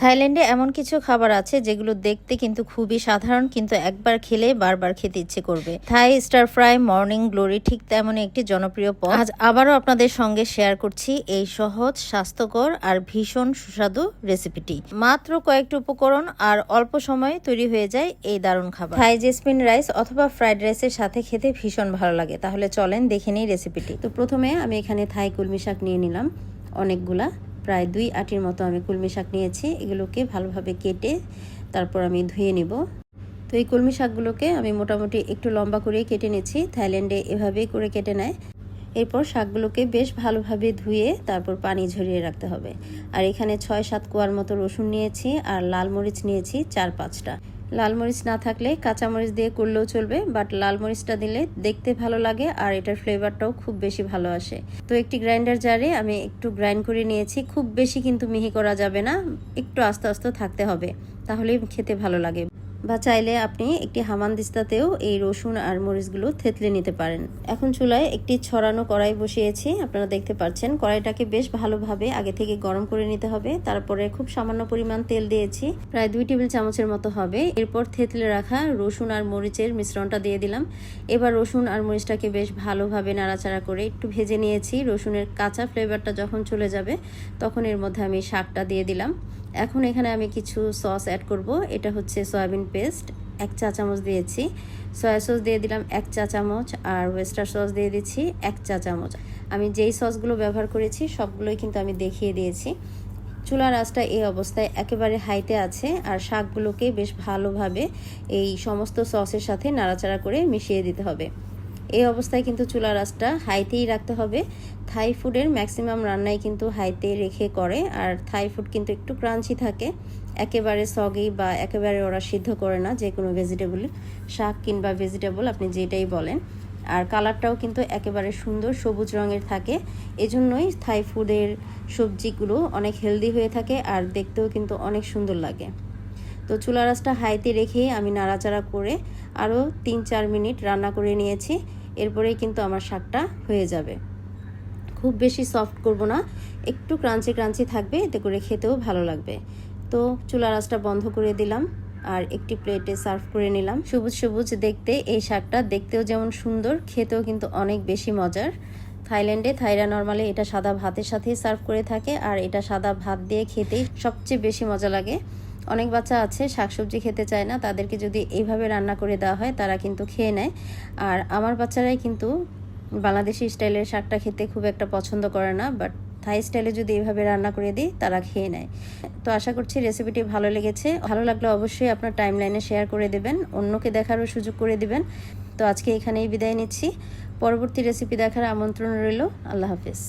থাইল্যান্ডে এমন কিছু খাবার আছে যেগুলো দেখতে কিন্তু খুবই সাধারণ, কিন্তু একবার খেলে বারবার খেতে ইচ্ছে করবে। থাই স্টার ফ্রাই মর্নিং গ্লোরি ঠিক তেমনই একটি জনপ্রিয় পদ। আজ আবারও আপনাদের সঙ্গে শেয়ার করছি এই সহজ, স্বাস্থ্যকর আর ভীষণ সুস্বাদু রেসিপিটি। মাত্র কয়েকটি উপকরণ আর অল্প সময়ে তৈরি হয়ে যায় এই দারুণ খাবার। থাই জেসমিন রাইস অথবা ফ্রাইড রাইসের সাথে খেতে ভীষণ ভালো লাগে। তাহলে চলেন দেখে নিই রেসিপিটি। তো প্রথমে আমি এখানে থাই কলমি শাক নিয়ে নিলাম অনেকগুলা, প্রায় 2 আটির মতো আমি কলমি শাক নিয়েছি। এগুলোকে ভালোভাবে কেটে তারপর আমি ধুয়ে নিব। তো এই কলমি শাকগুলোকে আমি মোটামুটি একটু লম্বা করে কেটে নিয়েছি। থাইল্যান্ডে এভাবেই করে কেটে নেয়। এরপর শাকগুলোকে বেশ ভালোভাবে ধুয়ে তারপর পানি ঝরিয়ে রাখতে হবে। আর এখানে 6-7 কোয়ার মতো রসুন নিয়েছি আর লাল মরিচ নিয়েছি 4-5টা। লাল মরিচ না থাকলে কাঁচা মরিচ দিয়ে করলেও চলবে, বাট লাল মরিচটা দিলে দেখতে ভালো লাগে আর এটার ফ্লেভারটাও খুব বেশি ভালো আসে। তো একটি গ্রাইন্ডার জারে আমি একটু গ্রাইন্ড করে নিয়েছি। খুব বেশি কিন্তু মিহি করা যাবে না, একটু আস্তে আস্তে থাকতে হবে, তাহলেই খেতে ভালো লাগে। বা চাইলে আপনি একটি হামানদিস্তাতেও এই রসুন আর মরিচগুলো থেতলে নিতে পারেন। এখন চুলায় একটি ছড়ানো কড়াই বসিয়েছি। আপনারা দেখতে পাচ্ছেন কড়াইটাকে বেশ ভালোভাবে আগে থেকে গরম করে নিতে হবে। তারপরে খুব সামান্য পরিমাণ তেল দিয়েছি, প্রায় 2 টেবিল চামচের মতো হবে। এরপর থেতলে রাখা রসুন আর মরিচের মিশ্রণটা দিয়ে দিলাম। এবার রসুন আর মরিচটাকে বেশ ভালোভাবে নাড়াচাড়া করে একটু ভেজে নিয়েছি। রসুনের কাঁচা ফ্লেভারটা যখন চলে যাবে তখন এর মধ্যে আমি শাকটা দিয়ে দিলাম। এখন এখানে আমি কিছু সস অ্যাড করব। এটা হচ্ছে সয়াবিন পেস্ট 1 চা চামচ দিয়েছি, সয়া সস দিয়ে দিলাম 1 চা চামচ, আর ওয়েস্টার সস দিয়ে দিচ্ছি 1 চা চামচ। আমি যেই সসগুলো ব্যবহার করেছি সবগুলোই কিন্তু আমি দেখিয়ে দিয়েছি। চুলার আঁচটা এই অবস্থায় একেবারে হাইতে আছে আর শাকগুলোকে বেশ ভালোভাবে এই সমস্ত সসের সাথে নাড়াচাড়া করে মিশিয়ে দিতে হবে। এই অবস্থায় কিন্তু চুলার আঁচটা হাইতেই রাখতে হবে। থাই ফুডের ম্যাক্সিমাম রান্নাই কিন্তু হাইতে রেখে করে, আর থাই ফুড কিন্তু একটু ক্রাঞ্চি থাকে, একেবারে সগি বা একেবারে ওরা সিদ্ধ করে না যে কোনো ভেজিটেবল, শাক কিংবা ভেজিটেবল আপনি যেটাই বলেন। আর কালারটাও কিন্তু একেবারে সুন্দর সবুজ রঙের থাকে। এজন্যই থাই ফুডের সবজিগুলো অনেক হেলদি হয়ে থাকে আর দেখতেও কিন্তু অনেক সুন্দর লাগে। তো চুলার আঁচটা হাইতে রেখে আমি নাড়াচাড়া করে আরও 3-4 মিনিট রান্না করে নিয়েছি। এরপরেই কিন্তু আমার শাকটা হয়ে যাবে। খুব বেশি সফট করব না, একটু ক্রাঞ্চি ক্রাঞ্চি থাকবে, এতে করে খেতেও ভালো লাগবে। তো চুলার আঁচটা বন্ধ করে দিলাম আর একটি প্লেটে সার্ভ করে নিলাম। সবুজ সবুজ দেখতে এই শাকটা, দেখতেও যেমন সুন্দর, খেতেও কিন্তু অনেক বেশি মজার। থাইল্যান্ডে থাইরা নর্মালি এটা সাদা ভাতের সাথেই সার্ভ করে থাকে, আর এটা সাদা ভাত দিয়ে খেতেই সবচেয়ে বেশি মজা লাগে। অনেক বাচ্চা আছে শাকসবজি খেতে চায় না, তাদেরকে যদি এইভাবে রান্না করে দেওয়া হয় তারা কিন্তু খেয়ে নেয়। আর আমার বাচ্চারাই কিন্তু বাংলাদেশি স্টাইলের শাকটা খেতে খুব একটা পছন্দ করে না, বাট থাই স্টাইলে যদি এইভাবে রান্না করে দিই তারা খেয়ে নেয়। তো আশা করছি রেসিপিটি ভালো লেগেছে। ভালো লাগলে অবশ্যই আপনার টাইমলাইনে শেয়ার করে দেবেন, অন্যকে দেখারও সুযোগ করে দিবেন। তো আজকে এখানেই বিদায় নিচ্ছি। পরবর্তী রেসিপি দেখার আমন্ত্রণ রইল। আল্লাহ হাফেজ।